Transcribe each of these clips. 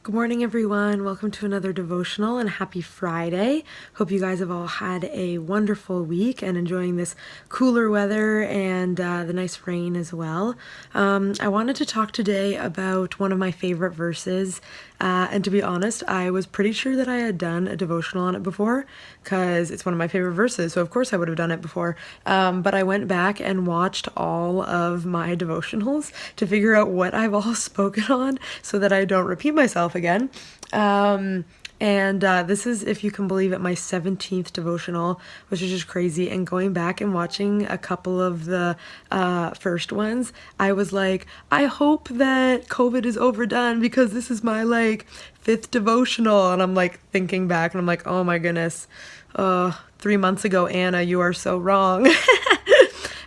Good morning, everyone. Welcome to another devotional and happy Friday. Hope you guys have all had a wonderful week and enjoying this cooler weather and the nice rain as well. I wanted to talk today about one of my favorite verses. And to be honest, I was pretty sure that I had done a devotional on it before because it's one of my favorite verses. So, of course, I would have done it before. But I went back and watched all of my devotionals to figure out what I've all spoken on so that I don't repeat myself again. This is, if you can believe it, my 17th devotional, which is just crazy. And going back and watching a couple of the first ones, I was like, I hope that COVID is overdone because this is my fifth devotional. And I'm thinking back and I'm like, oh my goodness, 3 months ago, Anna, you are so wrong.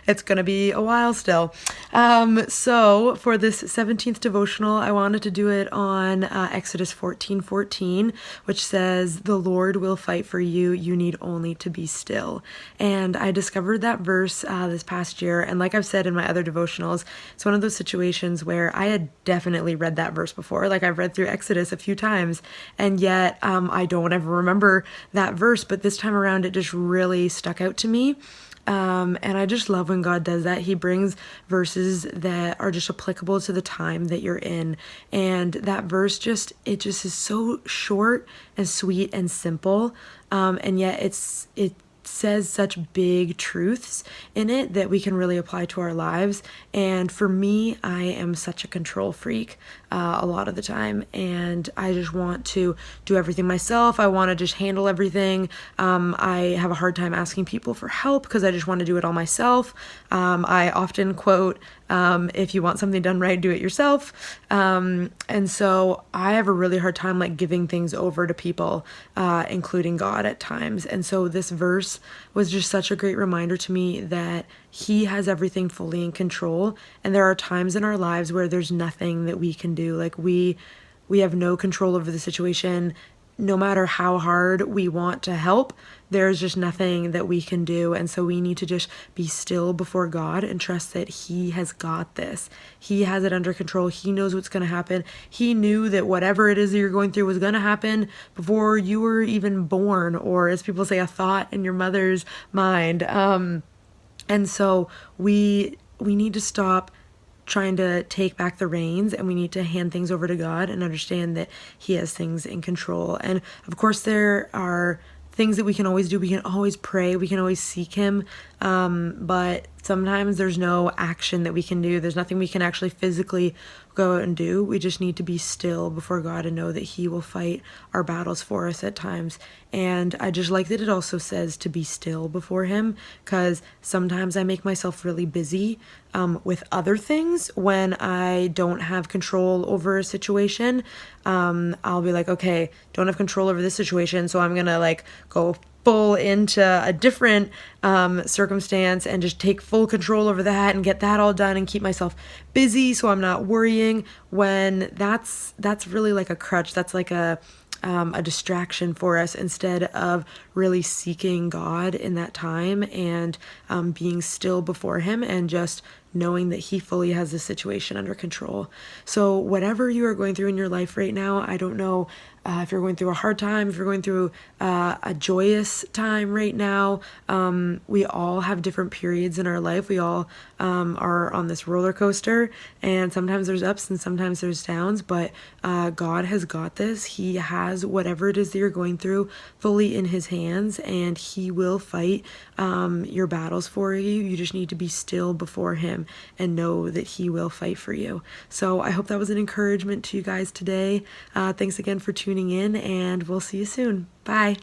It's going to be a while still. So for this 17th devotional, I wanted to do it on Exodus 14:14, which says, "The Lord will fight for you. You need only to be still." And I discovered that verse this past year. And like I've said in my other devotionals, it's one of those situations where I had definitely read that verse before. I've read through Exodus a few times, and yet I don't ever remember that verse. But this time around, it just really stuck out to me. And I just love when God does that. He brings verses that are just applicable to the time that you're in. And that verse it just is so short and sweet and simple. And yet it says such big truths in it that we can really apply to our lives. And for me, I am such a control freak a lot of the time, and I just want to do everything myself. I want to just handle everything. I have a hard time asking people for help because I just want to do it all myself. I often quote, if you want something done right, do it yourself. And so I have a really hard time giving things over to people, including God at times. And so this verse was just such a great reminder to me that He has everything fully in control. And there are times in our lives where there's nothing that we can do. We have no control over the situation. No matter how hard we want to help, there's just nothing that we can do. And so we need to just be still before God and trust that He has got this. He has it under control. He knows what's going to happen. He knew that whatever it is that you're going through was going to happen before you were even born, or as people say, a thought in your mother's mind. And so we need to stop trying to take back the reins, and we need to hand things over to God and understand that He has things in control. And of course, there are things that we can always do. We can always pray. We can always seek Him. But sometimes there's no action that we can do. There's nothing we can actually physically go out and do. We just need to be still before God and know that He will fight our battles for us at times. And I just like that it also says to be still before Him, because sometimes I make myself really busy with other things when I don't have control over a situation. I'll be like, okay, don't have control over this situation, so I'm gonna go full into a different circumstance and just take full control over that and get that all done and keep myself busy so I'm not worrying, when that's really like a crutch. That's like a distraction for us, instead of really seeking God in that time and being still before Him and just knowing that He fully has the situation under control. So whatever you are going through in your life right now, I don't know if you're going through a hard time, if you're going through a joyous time right now. We all have different periods in our life. We all are on this roller coaster, and sometimes there's ups and sometimes there's downs, but God has got this. He has whatever it is that you're going through fully in His hands, and He will fight your battles for you. You just need to be still before Him and know that He will fight for you. So I hope that was an encouragement to you guys today. Thanks again for tuning in, and we'll see you soon. Bye.